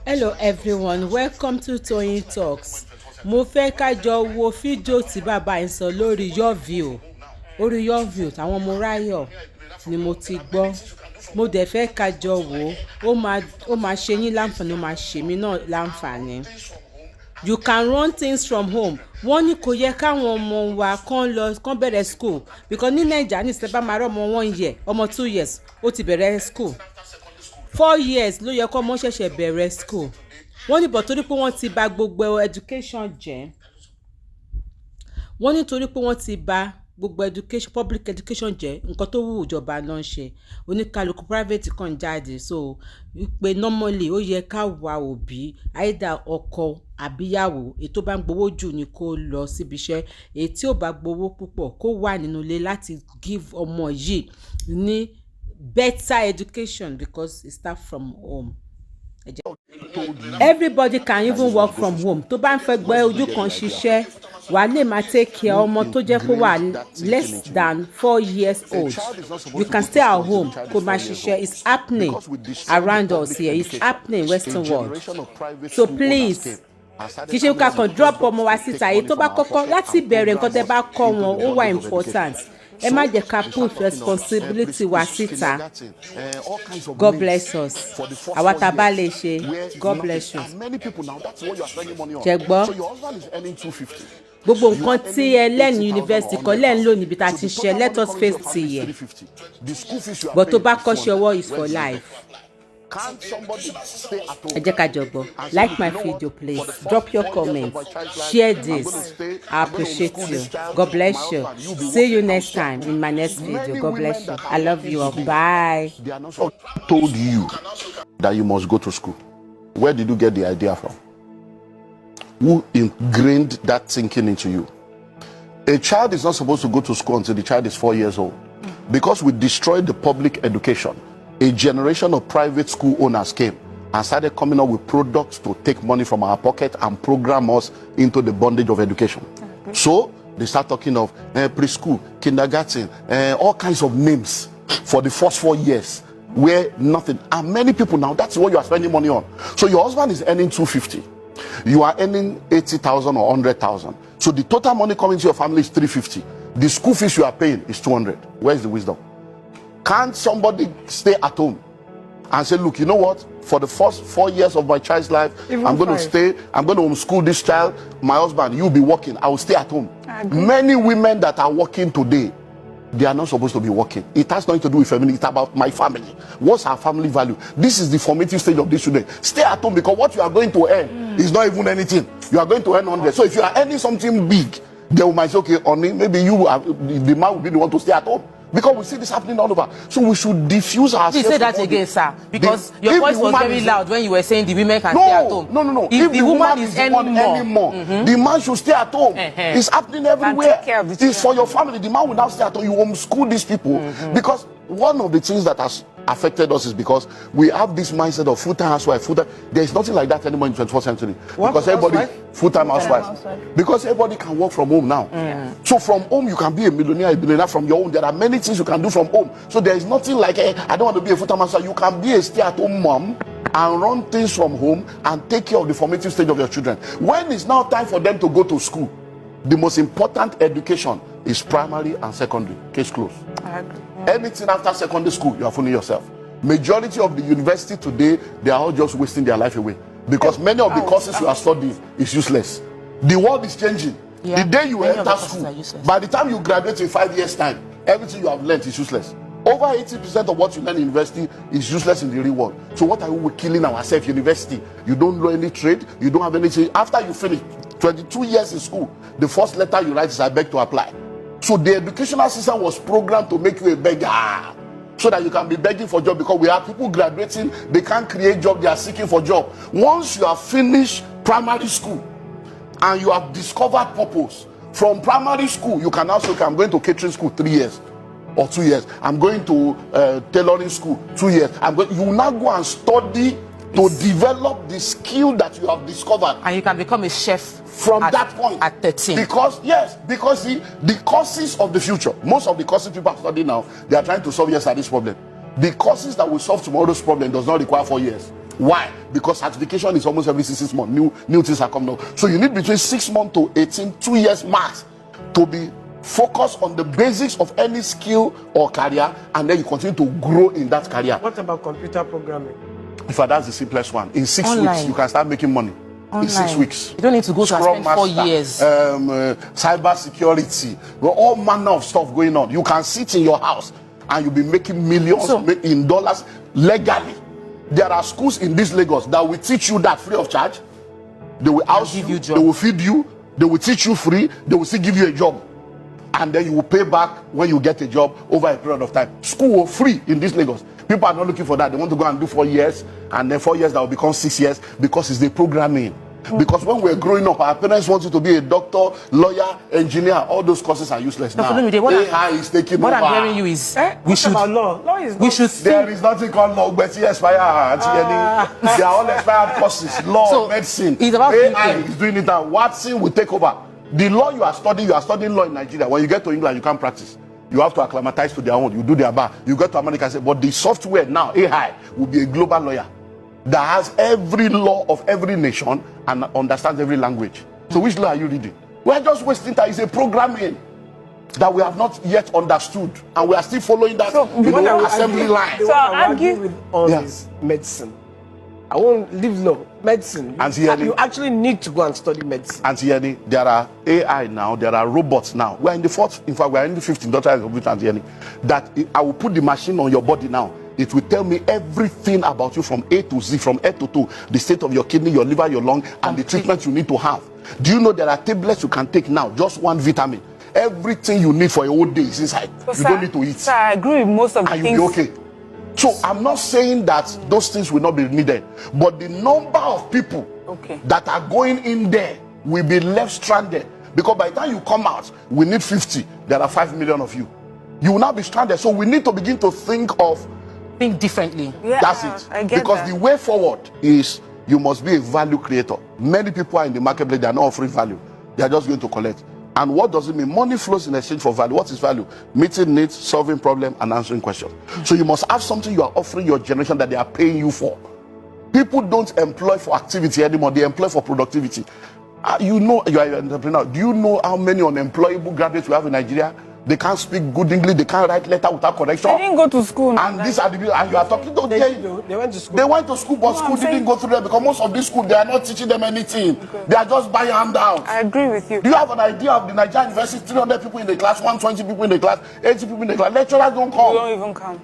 Hello everyone, welcome to Toyeen Talks. Mo fẹ́ ká jọ wo fídíò tí bàbá yìí sọ lórí YourView. Orí YourView àwọn ọmọ Ráyọ̀ ni mo ti gbọ́. Mo dẹ̀ fẹ́ ká jọ wò ó máa ṣe yín láǹfààní, ó máa ṣe mí náà láǹfààní. You can run things from home. Wọ́n ní kò yẹ káwọn ọmọ wa kán bẹ̀rẹ̀ school because ní Nàìjíríà ní ìsẹ́bà máa rọ̀ ọmọ 1 year, ọmọ 2 years ó ti bẹ̀rẹ̀ school. 4 years ló yẹ kó ọmọ ṣẹ̀ṣẹ̀ bẹ̀rẹ̀ school. Wọ́n ní bọ̀ torí pé wọ́n ti bà gbogbo education jẹ́. Wọ́n ní torí pé wọ́n ti bà gbogbo public education jẹ́ nǹkan tó wù ìjọba náà ṣe. Oníkálukú private kan jáde so pé normally ó yẹ ká wá òbí either ọkọ àbíyàwó èyí tó bá ń gbowó jù ni kó lọ síbi iṣẹ́, èyí tí ò bá gbowó púpọ̀ kó wà nínú ilé láti give ọmọ yìí ní better education because it start from home. Everybody can even work from home. Tó bá ń fẹ́ gbé ojú kan ṣiṣẹ́ wàá lè máa take care ọmọ tó jẹ́ kó wà less than 4 years old. You can stay at home kó máa ṣiṣẹ́. It's happening around us here. It's happening Western world. So please kì í ṣe ká kàn drop ọmọ wa síta èyí tó bá kọ́kọ́ láti bẹ̀rẹ̀ nǹkan tẹ́ bá kọ́ wọn ó wà important. Ẹ má jẹ́ ká put responsibility wa síta. God bless us. Àwa tá a bá lè ṣe, God bless you. Jẹ gbọ́. Gbogbo nǹkan tí ẹ lẹ́nu yunifásitì kan lẹ́nu lò níbi tá a ti ṣe let us face ti yẹ. But tó bá kọ́ṣẹ́ ọwọ́ is for life. Ẹ jẹ́ ká jọ gbọ́. Like my video please. Drop your comments. Share this. I appreciate you. God bless you. See you next time in my next video. God bless you. I love you all. Bye. Told you that you must go to school. Where did you get the idea from? Who ingrained that thinking into you? A child is not supposed to go to school until the child is 4 years old. Because we destroyed the public education, a generation of private school owners came and started coming up with products to take money from our pocket and program us into the bondage of education. So they start talking of preschool, kindergarten, all kinds of names for the first 4 years where nothing. And many people now, that's what you are spending money on. So your husband is earning 250. You are earning 80,000 or 100,000. So the total money coming to your family is 350. The school fees you are paying is 200. Where's the wisdom? Can't somebody stay at home and say, look, you know what? For the first 4 years of my child's life, I'm going to stay, I'm going to homeschool this child. My husband, you'll be working. I will stay at home. Many women that are working today, they are not supposed to be working. It has nothing to do with family. It's about my family. What's our family value? This is the formative stage of this children. Stay at home because what you are going to earn is not even anything. You are going to earn 100. So if you are earning something big, they might say, okay, only maybe the man will be the one to stay at home. Because we see this happening all over. So we should diffuse ourselves. Please say that again, sir. Because your voice was very loud when you were saying the women can stay at home. No. If the woman is earning more, the man should stay at home. It's happening everywhere. It's for your family. The man will now stay at home. You homeschool these people. Because one of the things that has affected us is because we have this mindset of full-time housewife, full-time. There is nothing like that anymore in the 21st century. Because everybody, full-time housewife. Because everybody can work from home now. So from home, you can be a millionaire, a billionaire from your home. There are many things you can do from home. So there is nothing like, I don't want to be a full-time housewife. You can be a stay-at-home mom and run things from home and take care of the formative stage of your children. When it's now time for them to go to school, the most important education is primary and secondary. Case closed. Anything after secondary school, you are fooling yourself. Majority of the university today, they are all just wasting their life away. Because many of the courses you are studying is useless. The world is changing. The day you enter school, by the time you graduate in 5 years' time, everything you have learned is useless. Over 80% of what you learn in university is useless in the real world. So what are we killing ourselves? University, you don't know any trade, you don't have anything. After you finish 22 years in school, the first letter you write is I beg to apply. So the educational system was programmed to make you a beggar, so that you can be begging for job. Because we have people graduating, they can't create job, they are seeking for job. Once you have finished primary school and you have discovered purpose, from primary school you can now say, okay, I'm going to catering school 3 years or 2 years. I'm going to tailoring school 2 years. You will now go and study to develop the skill that you have discovered. And you can become a chef from that point. At 13. Because the courses of the future, most of the courses people are studying now, they are trying to solve yesterday's problem. The courses that will solve tomorrow's problem does not require 4 years. Why? Because certification is almost every 6 months. New things are coming up. So you need between 6 months to 18, 2 years max to be focused on the basics of any skill or career, and then you continue to grow in that career. What about computer programming? In fact, that's the simplest one. In 6 weeks, you can start making money. Online. In 6 weeks. You don't need to go to Scrum spend 4 Master, years. Cyber security, all manner of stuff going on. You can sit in your house and you'll be making millions in dollars legally. There are schools in this Lagos that will teach you that free of charge. They will house you, they will feed you, they will teach you free, they will still give you a job. And then you will pay back when you get a job over a period of time. School free in this Lagos. People are not looking for that. They want to go and do 4 years, and then 4 years that will become 6 years because it's the programming. Because when we're growing up, our parents want you to be a doctor, lawyer, engineer. All those courses are useless now. AI is taking over. What I'm hearing you is we should about law. Law is there is nothing called law, but yes, expire. They are all expired courses. Law, so medicine. It's about AI is doing it now. Watson will take over. The law you are studying law in Nigeria. When you get to England, you can't practice. You have to acclimatize to their own. You do their bar. You go to America and say, but the software now, AI, will be a global lawyer that has every law of every nation and understands every language. So which law are you reading? We are just wasting time. It's a programming that we have not yet understood, and we are still following that assembly line. So I argue with all this medicine. I won't leave law. Medicine. You actually need to go and study medicine. Auntie Yenny, there are AI now, there are robots now. We are in the fourth, in fact, we are in the 15th doctor of computer, Auntie Yenny, that I will put the machine on your body now. It will tell me everything about you from A to Z, from head to toe, the state of your kidney, your liver, your lung, and the treatment you need to have. Do you know there are tablets you can take now, just one vitamin? Everything you need for your whole day is inside. You don't need to eat. Sir, I agree with most of the things. And you'll be okay. So I'm not saying that those things will not be needed, but the number of people that are going in there will be left stranded, because by the time you come out, we need 50. There are 5 million of you. You will not be stranded. So we need to begin to think differently. Yeah, that's it. I get because that. the way forward is you must be a value creator. Many people are in the marketplace, they are not offering value. They are just going to collect. And what does it mean? Money flows in exchange for value. What is value? Meeting needs, solving problems, and answering questions. So you must have something you are offering your generation that they are paying you for. People don't employ for activity anymore. They employ for productivity. You know you are an entrepreneur. Do you know how many unemployable graduates we have in Nigeria? They can't speak good English. They can't write letter without correction. They didn't go to school. And these are the people, and you are talking to them. They went to school. They went to school, but school didn't go through them, because most of these schools, they are not teaching them anything. They are just buying handouts. I agree with you. Do you have an idea of the Nigerian university? 300 people in the class, 120 people in the class, 80 people in the class. Lecturers don't come. They don't even come.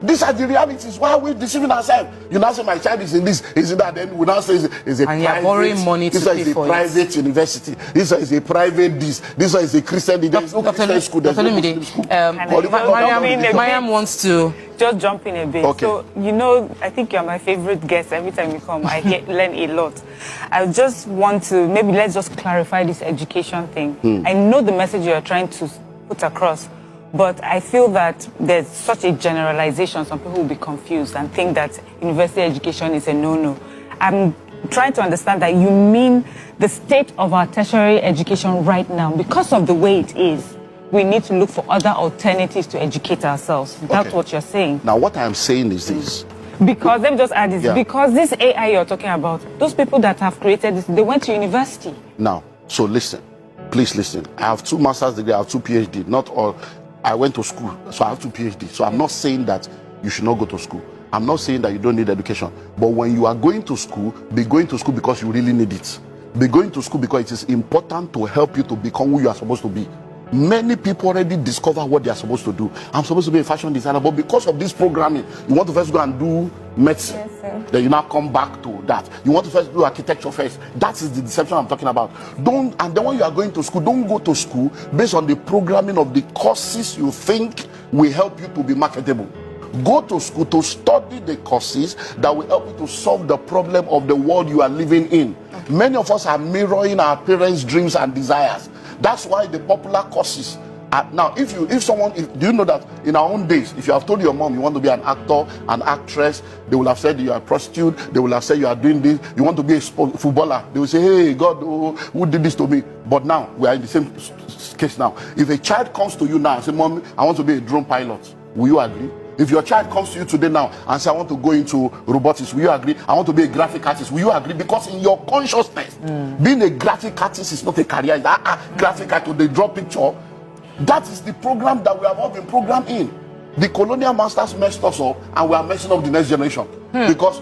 These are the realities. Why are we deceiving ourselves? You now say my child is in this, is in that. Then we now say it's a and private. Borrowing money to pay for private university. This one is a private this. This one is a Christian. There's no Christian school. There's no Muslim school. Mariam wants to just jump in a bit. Okay. So you know, I think you're my favorite guest. Every time you come, I learn a lot. I just want to let's just clarify this education thing. I know the message you are trying to put across. But I feel that there's such a generalization. Some people will be confused and think that university education is a no-no. I'm trying to understand that you mean the state of our tertiary education right now, because of the way it is, we need to look for other alternatives to educate ourselves. That's what you're saying. Now, what I'm saying is this. Because, let me just add this, because this AI you're talking about, those people that have created this, they went to university. Now, so listen, please listen. I have 2 master's degrees, I have 2 PhD, not all. I went to school, so I have 2 PhD. So I'm not saying that you should not go to school. I'm not saying that you don't need education. But when you are going to school, be going to school because you really need it. Be going to school because it is important to help you to become who you are supposed to be. Many people already discover what they are supposed to do. I'm supposed to be a fashion designer, but because of this programming, you want to first go and do medicine. Yes, sir. Then you now come back to that. You want to first do architecture first. That is the deception I'm talking about. And then when you are going to school, don't go to school based on the programming of the courses you think will help you to be marketable. Go to school to study the courses that will help you to solve the problem of the world you are living in. Many of us are mirroring our parents' dreams and desires. That's why the popular courses are, now, do you know that in our own days, if you have told your mom you want to be an actor, an actress, they will have said you are a prostitute, they will have said you are doing this, you want to be a footballer, they will say, hey, God, who did this to me? But now, we are in the same case now. If a child comes to you now and says, Mom, I want to be a drone pilot, will you agree? If your child comes to you today now and say, I want to go into robotics, will you agree? I want to be a graphic artist, will you agree? Because in your consciousness, being a graphic artist is not a career. Graphic artist, they draw picture. That is the program that we have all been programmed in. The colonial masters messed us up, and we are messing up the next generation. Because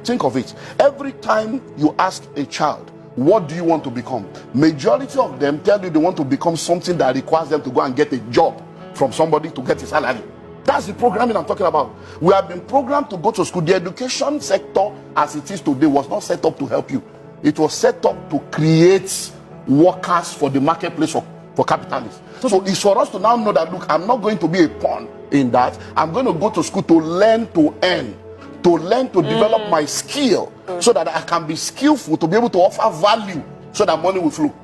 think of it. Every time you ask a child, what do you want to become? Majority of them tell you they want to become something that requires them to go and get a job from somebody to get a salary. That's the programming I'm talking about. We have been programmed to go to school. The education sector as it is today was not set up to help you. It was set up to create workers for the marketplace for capitalists. So it's for us to now know that, look, I'm not going to be a pawn in that. I'm going to go to school to learn to earn, to learn to develop my skill so that I can be skillful to be able to offer value so that money will flow.